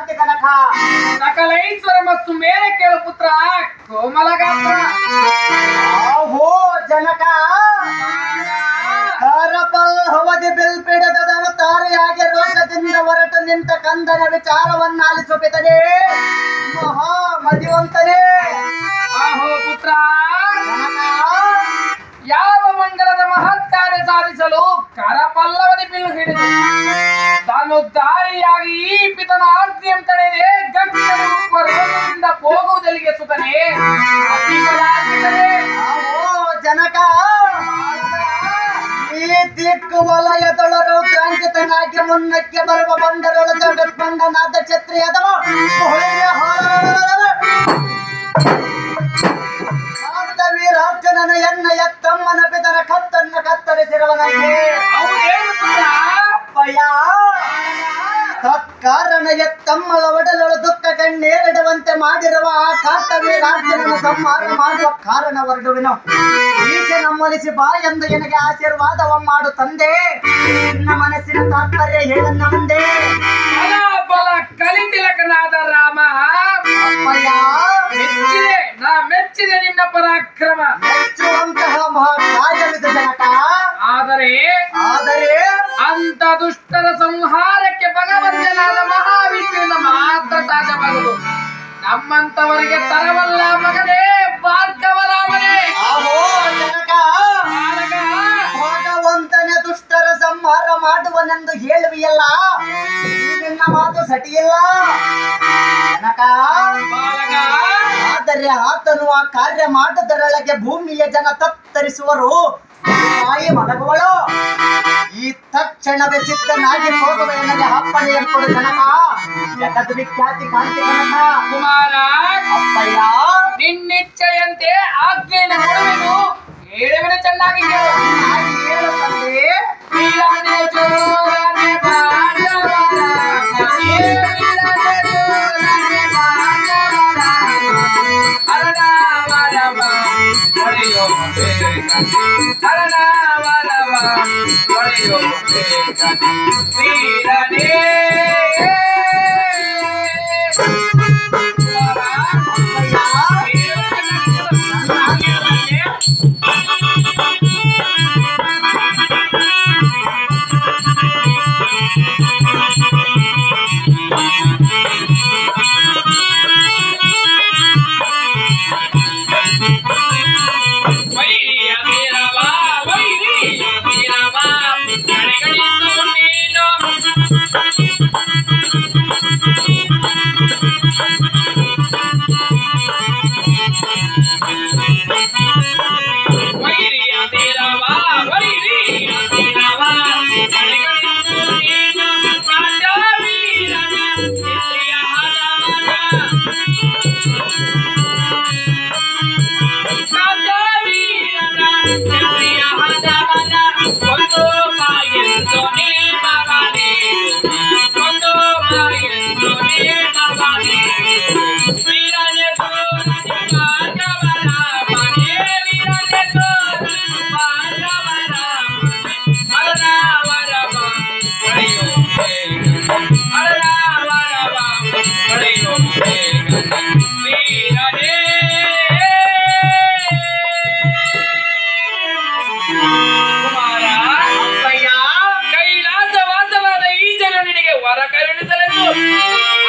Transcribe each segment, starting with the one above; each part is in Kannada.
ಕಾಂತಿ ಕನಕ ಸಕಲೈಶ್ವರ ಮತ್ತು ಮೇಲೆ ಕೇಳು ಪುತ್ರ ಕೋಮಲಗಾತ್ರ ಆಹೋ ಜನಕ ಕರಪಲ್ ಹವದಿ ಬಿಲ್ಪಿಡದವನು ತಾರೆಯಾಗಿ ರೋಷದಿಂದ ಹೊರಟು ನಿಂತ ಕಂದನ ವಿಚಾರವನ್ನಾಲಿಸುತ್ತಿದೆ ಮಹಾ ಮದಿವಂತನೇ. ಆಹೋ ಪುತ್ರ ಜನಕ ಯಾವ ಮಂಗಲದ ಮಹತ್ ಕಾರ್ಯ ಸಾಧಿಸಲು ಕರಪಲ್ಲವದಿ ಬಿಲ್ಲು ಹಿಡಿದು ತಾನು ದಾರಿಯಾಗಿ ಈ ಪಿತನ ಆಜ್ಞೆಯಂ ತಡೆಯದೆ ಗಟ್ಟಿನಿಂದ ಹೋಗುವುದಲ್ಲಿಗೆ ಸುತನೆ ಆಹೋ ಜನಕ ಈ ದಿಕ್ಕು ವಲಯದೊಳರು ಕ್ರಾಂತಿತನಾಗಿ ಮುನ್ನಕ್ಕೆ ಬರುವ ಬಂಡರೊಳ ಜಗತ್ಬಂಧನಾದ ಕ್ಷತ್ರಿಯದವ ವೀರಾರ್ಜುನನ ಎನ್ನ ಎತ್ತಮ್ಮನ ಪಿತನ ಕತ್ತನ್ನು ಕತ್ತರಿಸಿರುವನಂತೆ ಅಪ್ಪಯ್ಯ ತತ್ಕಾರಣ ಎತ್ತಮ್ಮಳ ಒಡಲೊಳ ದುಃಖ ಕಣ್ಣೇರಿಡುವಂತೆ ಮಾಡಿರುವ ಆ ಕಾರ್ತವೀರಾರ್ಜುನನ ಸಂಹಾರ ಮಾಡುವ ಕಾರಣ ಹೊರಡುವೆನು. ಈಚ ನಮ್ಮಲಿಸಿ ಬಾ ಎಂದು ನನಗೆ ಆಶೀರ್ವಾದವ ಮಾಡು ತಂದೆ. ನಿನ್ನ ಮನಸ್ಸಿನ ತಾತ್ಪರ್ಯ ಹೇಳನ್ನ ಮುಂದೆ. ಬಲ ಕಲಿತಿಲಕನಾದ ರಾಮ ಅಪ್ಪಯ್ಯ ಮೆಚ್ಚಿದೆ ನಿನ್ನ ಪರಾಕ್ರಮ. ಮೆಚ್ಚುವಂತಹ ಮಹಾಕಾರ್ಯವಿದು ಜನಕ. ಆದರೆ ಅಂತ ದುಷ್ಟರ ಸಂಹಾರಕ್ಕೆ ಭಗವಂತನಾದ ಮಹಾವಿಷ್ಣುವಿನ ಮಾತ್ರ ಸಾಧ್ಯವಾಗದು. ನಮ್ಮಂತವರಿಗೆ ತರವಲ್ಲ ಮಗನೇ ಭಾರ್ಗವರಾಮನೇ. ಆಹೋ ಜನಕ ಭಗವಂತನೇ ದುಷ್ಟರ ಸಂಹಾರ ಮಾಡುವನೆಂದು ಹೇಳುವಿಯಲ್ಲ, ನಿನ್ನ ಮಾತು ಸಟಿಯಿಲ್ಲ ಜನಕ. ಆದರೆ ಆತನು ಆ ಕಾರ್ಯ ಮಾಡುವುದರೊಳಗೆ ಭೂಮಿಯ ಜನ ತತ್ತರಿಸುವರು, ತಾಯಿ ಮಲಗುವಳು. ಈ ತಕ್ಷಣವೇ ಚಿತ್ತನಾಗಿ ಹೋಗುವ ನನಗೆ ಅಪ್ಪಣೆಯ ಕೊಡು ಜನಕ. ಜಗದ್ ವಿಖ್ಯಾತಿ ಕಾಂತಿ ಕನಕ ಕುಮಾರ ಅಪ್ಪಯ್ಯ. ನಿನ್ನಿಚ್ಛೆಯಂತೆ ಆಜ್ಞೆಯನ್ನು ಕೊಡುವೆನು. ಹೇಳುವೆನು ಚೆನ್ನಾಗಿ ಹೇಳು ತಂದೆ.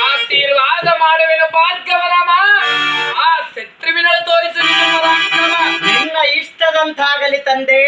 ಆಶೀರ್ವಾದ ಮಾಡುವೆನು ಭಾರ್ಗವರಾಮ. ಆ ಶತ್ರುವಿನಳು ತೋರಿಸು ನಿನ್ನ ಪರಾಕ್ರಮ. ನಿನ್ನ ಇಷ್ಟದಂತಾಗಲಿ ತಂದೆ.